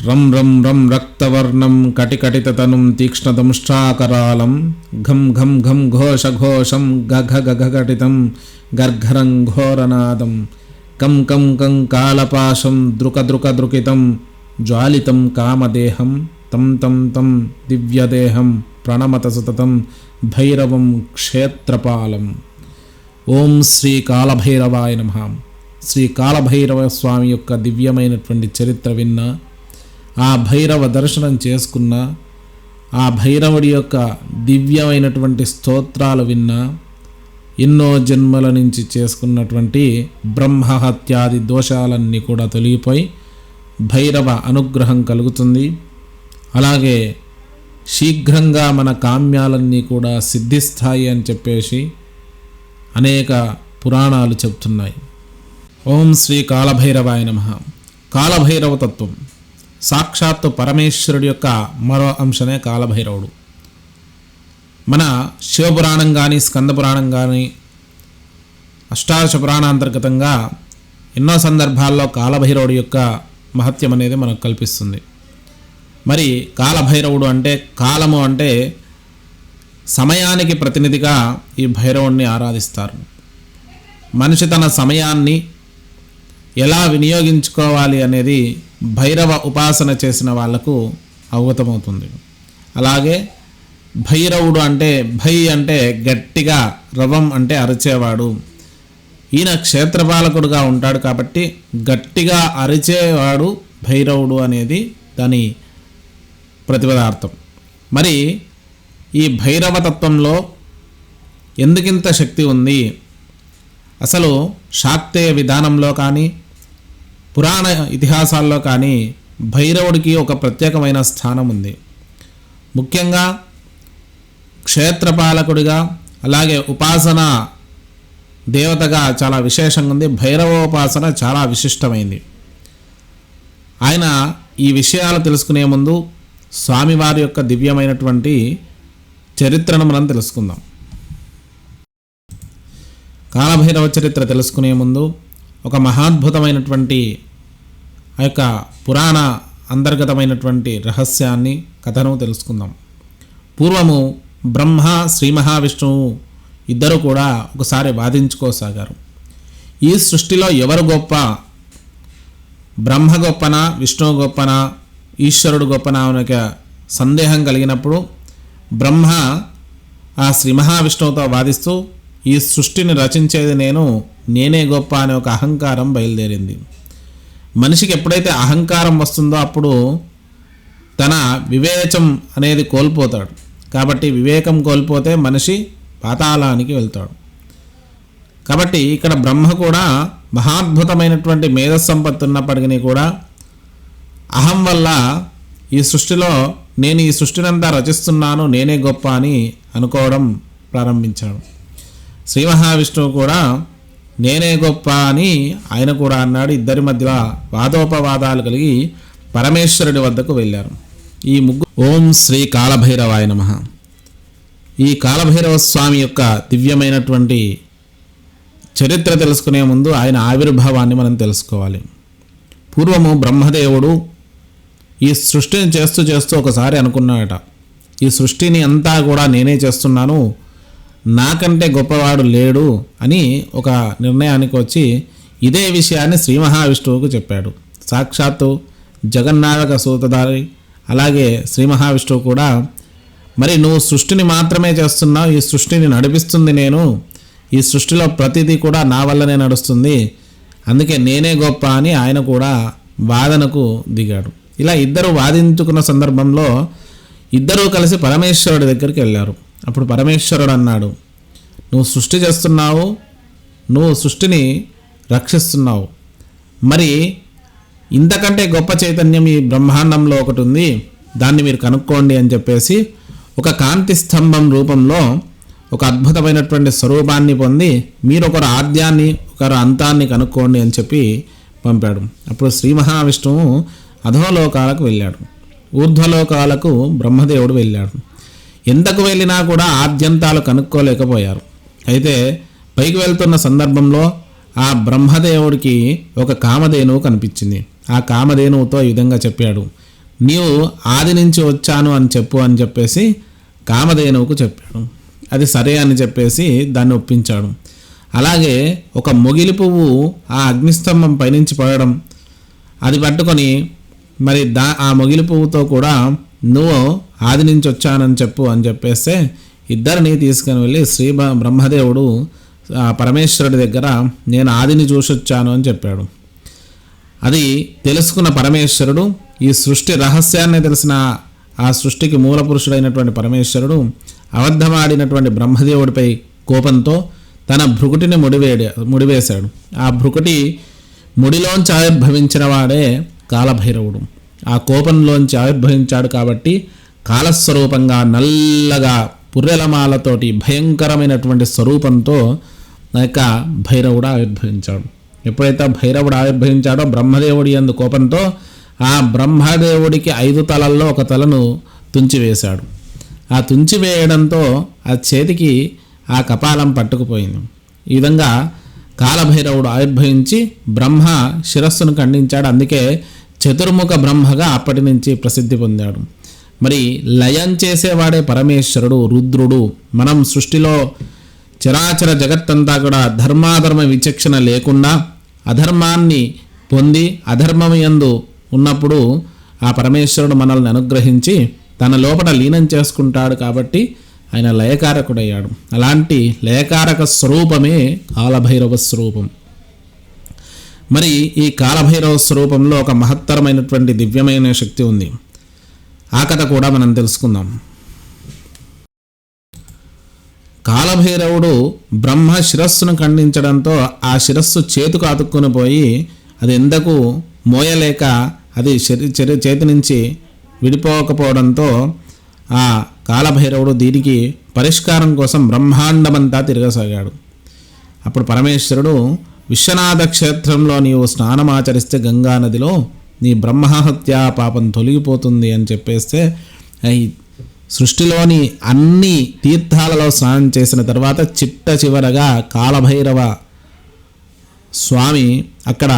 రం రం రం రక్తవర్ణం కటికటితనుం తీక్ష్ణదంష్ట్రాకరాళం ఘం ఘం ఘం ఘోష ఘోషం గఘ గఘటితం గర్ఘరం ఘోరనాదం కం కం కం కాళపాశం ద్రుక ద్రుక ద్రుకితం జ్వాలితం కామదేహం తం తం తం దివ్యదేహం ప్రణమత సతతం భైరవం క్షేత్రపాలం. ఓం శ్రీ కాళభైరవాయ నమః. శ్రీ కాళభైరవ స్వామి యొక్క దివ్యమైనటువంటి చరిత్ర విన్నా, ఆ భైరవ దర్శనం చేసుకున్న, ఆ భైరవుడి యొక్క దివ్యమైనటువంటి స్తోత్రాలు విన్నా, ఎన్నో జన్మల నుంచి చేసుకున్నటువంటి బ్రహ్మహత్యాది దోషాలన్నీ కూడా తొలగిపోయి భైరవ అనుగ్రహం కలుగుతుంది. అలాగే శీఘ్రంగా మన కామ్యాలన్నీ కూడా సిద్ధిస్తాయి అని చెప్పేసి అనేక పురాణాలు చెప్తున్నాయి. ఓం శ్రీ కాళభైరవాయ నమః. కాళభైరవ తత్వం సాక్షాత్తు పరమేశ్వరుడి యొక్క మరో అంశనే కాళభైరవుడు. మన శివపురాణం కానీ స్కందపురాణం కానీ అష్టాదశ పురాణాంతర్గతంగా ఎన్నో సందర్భాల్లో కాళభైరవుడి యొక్క మహత్యం అనేది మనకు కల్పిస్తుంది. మరి కాళభైరవుడు అంటే, కాలము అంటే సమయానికి ప్రతినిధిగా ఈ భైరవుడిని ఆరాధిస్తారు. మనిషి తన సమయాన్ని ఎలా వినియోగించుకోవాలి అనేది భైరవ ఉపాసన చేసిన వాళ్లకు అవగతమవుతుంది. అలాగే భైరవుడు అంటే, భై అంటే గట్టిగా, రవం అంటే అరిచేవాడు. ఈయన క్షేత్రపాలకుడుగా ఉంటాడు కాబట్టి గట్టిగా అరిచేవాడు భైరవుడు అనేది దాని ప్రతిపదార్థం. మరి ఈ భైరవ తత్వంలో ఎందుకింత శక్తి ఉంది? అసలు శాక్తేయ విధానంలో కానీ పురాణ ఇతిహాసాల్లో కానీ భైరవుడికి ఒక ప్రత్యేకమైన స్థానం ఉంది. ముఖ్యంగా క్షేత్రపాలకుడిగా, అలాగే ఉపాసన దేవతగా చాలా విశేషంగా ఉంది. భైరవోపాసన చాలా విశిష్టమైంది. ఆయన ఈ విషయాలు తెలుసుకునే ముందు స్వామివారి యొక్క దివ్యమైనటువంటి చరిత్రను మనం తెలుసుకుందాం. కాళభైరవ చరిత్ర తెలుసుకునే ముందు ఒక మహాద్భుతమైనటువంటి ఆ యొక్క పురాణ అంతర్గతమైనటువంటి రహస్యాన్ని, కథను తెలుసుకుందాం. పూర్వము బ్రహ్మ, శ్రీ మహావిష్ణువు ఇద్దరు కూడా ఒకసారి వాదించుకోసాగారు. ఈ సృష్టిలో ఎవరు గొప్ప, బ్రహ్మ గొప్పనా, విష్ణువు గొప్పనా, ఈశ్వరుడు గొప్పనా అనే సందేహం కలిగినప్పుడు బ్రహ్మ ఆ శ్రీ మహావిష్ణువుతో వాదిస్తూ, ఈ సృష్టిని రచించేది నేనే గొప్ప అనే ఒక అహంకారం బయలుదేరింది. మనిషికి ఎప్పుడైతే అహంకారం వస్తుందో అప్పుడు తన వివేచం అనేది కోల్పోతాడు. కాబట్టి వివేకం కోల్పోతే మనిషి పాతాళానికి వెళ్తాడు. కాబట్టి ఇక్కడ బ్రహ్మ కూడా మహాద్భుతమైనటువంటి మేధస్సంపత్తి ఉన్నప్పటికీ కూడా అహం వల్ల ఈ సృష్టిలో నేను ఈ సృష్టినంతా రచిస్తున్నాను, నేనే గొప్ప అని అనుకోవడం ప్రారంభించాడు. శ్రీ మహావిష్ణువు కూడా నేనే గొప్ప అని ఆయన కూడా అన్నాడు. ఇద్దరి మధ్య వాదోపవాదాలు కలిగి పరమేశ్వరుడి వద్దకు వెళ్ళారు. ఈ ముగ్గురు ఓం శ్రీ కాళభైరవాయ నమః. ఈ కాళభైరవ స్వామి యొక్క దివ్యమైనటువంటి చరిత్ర తెలుసుకునే ముందు ఆయన ఆవిర్భావాన్ని మనం తెలుసుకోవాలి. పూర్వము బ్రహ్మదేవుడు ఈ సృష్టిని చేస్తూ చేస్తూ ఒకసారి అనుకున్నాడట, ఈ సృష్టిని అంతా కూడా నేనే చేస్తున్నాను, నాకంటే గొప్పవాడు లేడు అని ఒక నిర్ణయానికి వచ్చి ఇదే విషయాన్ని శ్రీ మహావిష్ణువుకు చెప్పాడు. సాక్షాత్తు జగన్నాథక సూతధారి అలాగే శ్రీ మహావిష్ణువు కూడా, మరి నువ్వు సృష్టిని మాత్రమే చేస్తున్నావు, ఈ సృష్టిని నడిపిస్తుంది నేను, ఈ సృష్టిలో ప్రతిదీ కూడా నా వల్లనే నడుస్తుంది, అందుకే నేనే గొప్ప అని ఆయన కూడా వాదనకు దిగాడు. ఇలా ఇద్దరు వాదించుకున్న సందర్భంలో ఇద్దరూ కలిసి పరమేశ్వరుడి దగ్గరికి వెళ్ళారు. అప్పుడు పరమేశ్వరుడు అన్నాడు, నువ్వు సృష్టి చేస్తున్నావు, నువ్వు సృష్టిని రక్షిస్తున్నావు, మరి ఇంతకంటే గొప్ప చైతన్యం ఈ బ్రహ్మాండంలో ఒకటి ఉంది, దాన్ని మీరు కనుక్కోండి అని చెప్పేసి ఒక కాంతి స్తంభం రూపంలో ఒక అద్భుతమైనటువంటి స్వరూపాన్ని పొంది మీరు ఒకరు ఆద్యాన్ని ఒకరు అంతాన్ని కనుక్కోండి అని చెప్పి పంపాడు. అప్పుడు శ్రీ మహావిష్ణువు అధోలోకాలకు వెళ్ళాడు, ఊర్ధ్వలోకాలకు బ్రహ్మదేవుడు వెళ్ళాడు. ఎంతకు వెళ్ళినా కూడా ఆద్యంతాలు కనుక్కోలేకపోయారు. అయితే పైకి వెళ్తున్న సందర్భంలో ఆ బ్రహ్మదేవుడికి ఒక కామధేనువు కనిపించింది. ఆ కామధేనువుతో ఈ విధంగా చెప్పాడు, నీవు ఆది నుంచి వచ్చాను అని చెప్పు అని చెప్పేసి కామధేనువుకు చెప్పాడు. అది సరే అని చెప్పేసి దాన్ని ఒప్పించాడు. అలాగే ఒక మొగిలి పువ్వు ఆ అగ్నిస్తంభం పైనుంచి పడడం, అది పట్టుకొని మరి ఆ మొగిలి పువ్వుతో కూడా నువ్వు ఆది నుంచి వచ్చానని చెప్పు అని చెప్పేస్తే ఇద్దరిని తీసుకుని వెళ్ళి బ్రహ్మదేవుడు పరమేశ్వరుడి దగ్గర నేను ఆదిని చూసొచ్చాను అని చెప్పాడు. అది తెలుసుకున్న పరమేశ్వరుడు ఈ సృష్టి రహస్యాన్ని తెలిసిన ఆ సృష్టికి మూల పురుషుడైనటువంటి పరమేశ్వరుడు అబద్ధమాడినటువంటి బ్రహ్మదేవుడిపై కోపంతో తన భృకుటిని ముడివేశాడు. ఆ భృకుటి ముడిలోంచి ఆవిర్భవించిన వాడే కాలభైరవుడు. ఆ కోపంలోంచి ఆవిర్భవించాడు కాబట్టి కాలస్వరూపంగా నల్లగా పుర్రెలమాలతోటి భయంకరమైనటువంటి స్వరూపంతో ఆ యొక్క భైరవుడు ఆవిర్భవించాడు. ఎప్పుడైతే భైరవుడు ఆవిర్భవించాడో బ్రహ్మదేవుడి యందు కోపంతో ఆ బ్రహ్మదేవుడికి 5 తలల్లో ఒక తలను తుంచివేశాడు. ఆ తుంచివేయడంతో ఆ చేతికి ఆ కపాలం పట్టుకుపోయింది. ఈ విధంగా కాలభైరవుడు ఆవిర్భవించి బ్రహ్మ శిరస్సును ఖండించాడు. అందుకే చతుర్ముఖ బ్రహ్మగా అప్పటి నుంచి ప్రసిద్ధి పొందాడు. మరి లయం చేసేవాడే పరమేశ్వరుడు, రుద్రుడు. మనం సృష్టిలో చరాచర జగత్తంతా కూడా ధర్మాధర్మ విచక్షణ లేకుండా అధర్మాన్ని పొంది అధర్మం యందు ఉన్నప్పుడు ఆ పరమేశ్వరుడు మనల్ని అనుగ్రహించి తన లోపల లీనం చేసుకుంటాడు కాబట్టి ఆయన లయకారకుడయ్యాడు. అలాంటి లయకారక స్వరూపమే కాలభైరవ స్వరూపం. మరి ఈ కాలభైరవ స్వరూపంలో ఒక మహత్తరమైనటువంటి దివ్యమైన శక్తి ఉంది. ఆ కథ కూడా మనం తెలుసుకుందాం. కాలభైరవుడు బ్రహ్మ శిరస్సును ఖండించడంతో ఆ శిరస్సు చేతుకు అతుక్కుని పోయి అది ఎందుకు మోయలేక అది చేతి నుంచి విడిపోకపోవడంతో ఆ కాలభైరవుడు దీనికి పరిష్కారం కోసం బ్రహ్మాండమంతా తిరగసాగాడు. అప్పుడు పరమేశ్వరుడు విశ్వనాథ క్షేత్రంలో నీవు స్నానమాచరిస్తే గంగా నదిలో నీ బ్రహ్మహత్యా పాపం తొలగిపోతుంది అని చెప్పేస్తే సృష్టిలోని అన్ని తీర్థాలలో స్నానం చేసిన తర్వాత చివరగా కాలభైరవ స్వామి అక్కడ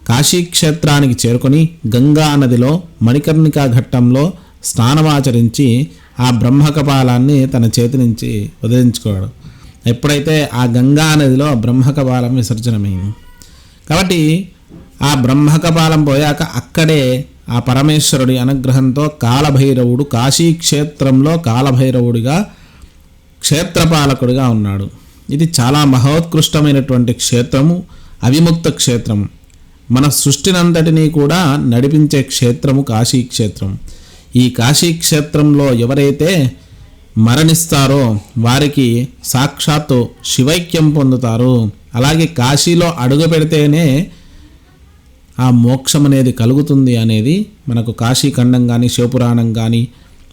కాశీక్షేత్రానికి చేరుకొని గంగా నదిలో మణికర్ణికా ఘట్టంలో స్నానమాచరించి ఆ బ్రహ్మకపాలాన్ని తన చేతి నుంచి వదిలించుకోవడం. ఎప్పుడైతే ఆ గంగా నదిలో బ్రహ్మకపాలం విసర్జనమైంది కాబట్టి ఆ బ్రహ్మకపాలం పోయాక అక్కడే ఆ పరమేశ్వరుడి అనుగ్రహంతో కాలభైరవుడు కాశీక్షేత్రంలో కాలభైరవుడిగా క్షేత్రపాలకుడిగా ఉన్నాడు. ఇది చాలా మహోత్కృష్టమైనటువంటి క్షేత్రము, అవిముక్త క్షేత్రం. మన సృష్టినంతటినీ కూడా నడిపించే క్షేత్రము కాశీక్షేత్రం. ఈ కాశీక్షేత్రంలో ఎవరైతే మరణిస్తారో వారికి సాక్షాత్తు శివైక్యం పొందుతారు. అలాగే కాశీలో అడుగు పెడితేనే ఆ మోక్షం అనేది కలుగుతుంది అనేది మనకు కాశీఖండం కానీ, శివపురాణం కానీ,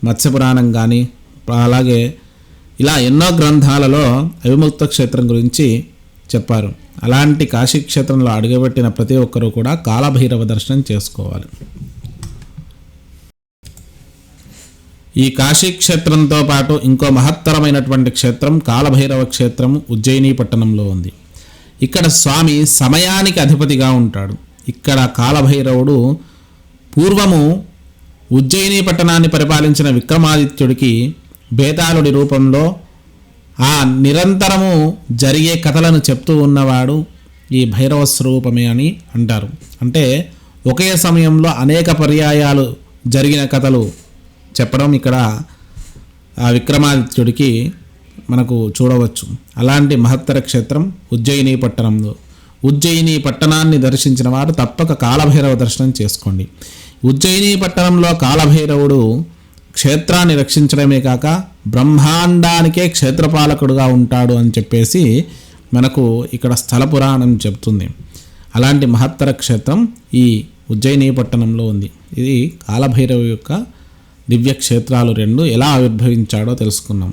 మత్స్యపురాణం కానీ, అలాగే ఇలా ఎన్నో గ్రంథాలలో అవిముక్త క్షేత్రం గురించి చెప్పారు. అలాంటి కాశీక్షేత్రంలో అడుగుపెట్టిన ప్రతి ఒక్కరూ కూడా కాలభైరవ దర్శనం చేసుకోవాలి. ఈ కాశీక్షేత్రంతో పాటు ఇంకో మహత్తరమైనటువంటి క్షేత్రం కాలభైరవ క్షేత్రం ఉజ్జయిని పట్టణంలో ఉంది. ఇక్కడ స్వామి సమయానికి అధిపతిగా ఉంటాడు. ఇక్కడ కాలభైరవుడు పూర్వము ఉజ్జయిని పట్టణాన్ని పరిపాలించిన విక్రమాదిత్యుడికి బేతాళుడి రూపంలో ఆ నిరంతరము జరిగే కథలను చెప్తూ ఉన్నవాడు ఈ భైరవ స్వరూపమే అని అంటారు. అంటే ఒకే సమయంలో అనేక పర్యాయాలు జరిగిన కథలు చెప్పడం ఇక్కడ ఆ విక్రమాదిత్యుడికి మనకు చూడవచ్చు. అలాంటి మహత్తర క్షేత్రం ఉజ్జయిని పట్టణంలో. ఉజ్జయిని పట్టణాన్ని దర్శించిన వారు తప్పక కాలభైరవ దర్శనం చేసుకోండి. ఉజ్జయిని పట్టణంలో కాలభైరవుడు క్షేత్రాన్ని రక్షించడమే కాక బ్రహ్మాండానికే క్షేత్రపాలకుడుగా ఉంటాడు అని చెప్పేసి మనకు ఇక్కడ స్థల పురాణం చెప్తుంది. అలాంటి మహత్తర క్షేత్రం ఈ ఉజ్జయిని పట్టణంలో ఉంది. ఇది కాలభైరవు యొక్క దివ్య క్షేత్రాలు 2 ఎలా ఆవిర్భవించాడో తెలుసుకున్నాం.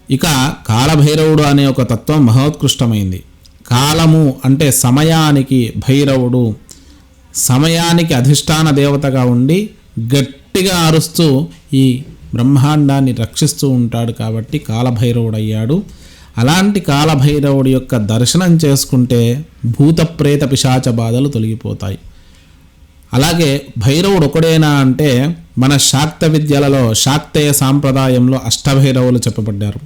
ఇక కాలభైరవుడు అనే ఒక తత్వం మహోత్కృష్టమైంది. కాలము అంటే సమయానికి భైరవుడు, సమయానికి అధిష్టాన దేవతగా ఉండి గట్టిగా అరుస్తూ ఈ బ్రహ్మాండాన్ని రక్షిస్తూ ఉంటాడు కాబట్టి కాలభైరవుడు అయ్యాడు. అలాంటి కాలభైరవుడి యొక్క దర్శనం చేసుకుంటే భూత ప్రేత పిశాచ బాధలు తొలగిపోతాయి. అలాగే భైరవుడు ఒకడేనా అంటే మన శాక్త విద్యలలో శాక్తేయ సాంప్రదాయంలో అష్టభైరవులు చెప్పబడ్డారు.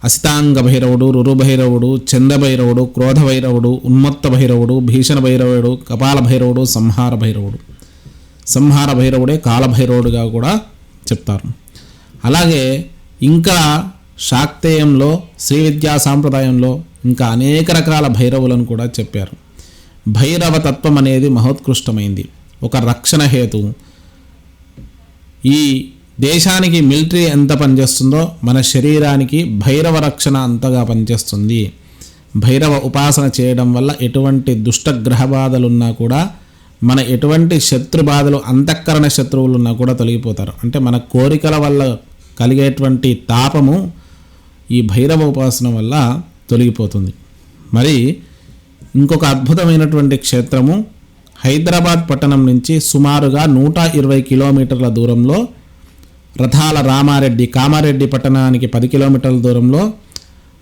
అసితాంగ భైరవుడు, రురుభైరవుడు, చంద్రభైరవుడు, క్రోధ భైరవుడు, ఉన్మత్త భైరవుడు, భీషణ భైరవుడు, కపాల భైరవుడు, సంహార భైరవుడు. సంహార భైరవుడే కాలభైరవుడుగా కూడా చెప్తారు. అలాగే ఇంకా శాక్తేయంలో శ్రీ విద్యా సాంప్రదాయంలో ఇంకా అనేక రకాల భైరవులను కూడా చెప్పారు. భైరవ తత్వం అనేది మహోత్కృష్టమైంది, ఒక రక్షణ హేతు. ఈ దేశానికి మిలిటరీ ఎంత పనిచేస్తుందో మన శరీరానికి భైరవ రక్షణ అంతగా పనిచేస్తుంది. భైరవ ఉపాసన చేయడం వల్ల ఎటువంటి దుష్ట గ్రహ బాధలున్నా కూడా, మన ఎటువంటి శత్రు బాధలు, అంతఃకరణ శత్రువులు ఉన్నా కూడా తొలగిపోతారు. అంటే మన కోరికల వల్ల కలిగేటువంటి తాపము ఈ భైరవ ఉపాసన వల్ల తొలగిపోతుంది. మరి ఇంకొక అద్భుతమైనటువంటి క్షేత్రము హైదరాబాద్ పట్టణం నుంచి సుమారుగా 120 కిలోమీటర్ల దూరంలో రథాల రామారెడ్డి, కామారెడ్డి పట్టణానికి 10 కిలోమీటర్ల దూరంలో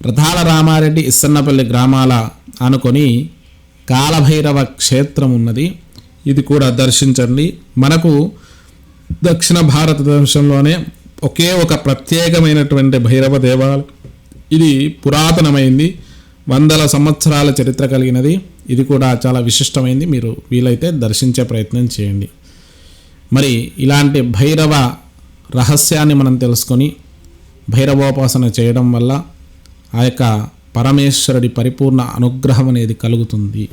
రథాల రామారెడ్డి, ఇస్సన్నపల్లి గ్రామాల ఆనుకొని కాలభైరవ క్షేత్రం ఉన్నది. ఇది కూడా దర్శించండి. మనకు దక్షిణ భారతదేశంలోనే ఒకే ఒక ప్రత్యేకమైనటువంటి భైరవ దేవాలయం. ఇది పురాతనమైంది, వందల సంవత్సరాల చరిత్ర కలిగినది. ఇది కూడా చాలా విశిష్టమైంది. మీరు వీలైతే దర్శించే ప్రయత్నం చేయండి. మరి ఇలాంటి భైరవ రహస్యాన్ని మనం తెలుసుకొని భైరవోపాసన చేయడం వల్ల ఆ యొక్క పరమేశ్వరుడి పరిపూర్ణ అనుగ్రహం అనేది కలుగుతుంది.